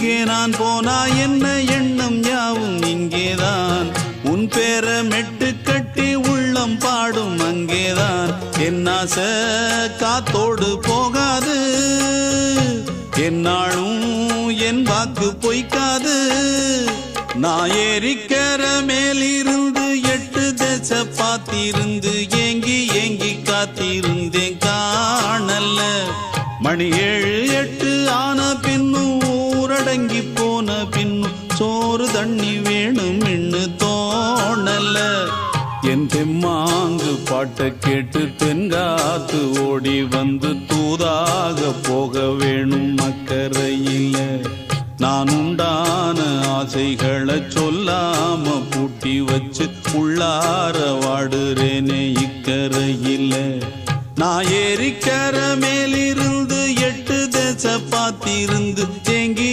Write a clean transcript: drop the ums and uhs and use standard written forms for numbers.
எங்கே நான் போனா என்ன எண்ணம் யாவும் இங்கேதான் உன் பேர மெட்டு கட்டி உள்ளம் பாடும் அங்கேதான் என் ஆசை காத்தோடு போகாது என்னாலும் என் வாக்கு பொய்க்காது நான் ஏறிக்கிற மேலிருந்து 8 தேச பார்த்திருந்து ஏங்கி ஏங்கி காத்திருந்தேன் காணல மணி 7 8 ஆன பின்னும் ஊரடங்கி போன பின்னும் சோறு தண்ணி வேணும் இன்னு தோணல என் தெம்மாங்கு பாட்டை கேட்டு தென்காத்து ஓடி வந்து தூதாக போக வேணும் அக்கறையில நான் உண்டான ஆசைகளை சொல்லாம பூட்டி வச்சு உள்ளார வாடுறேனே இக்கரையில நான் ஏறிக்கிற மேலிருந்து 8 தேச பார்த்திருந்து ஏங்கி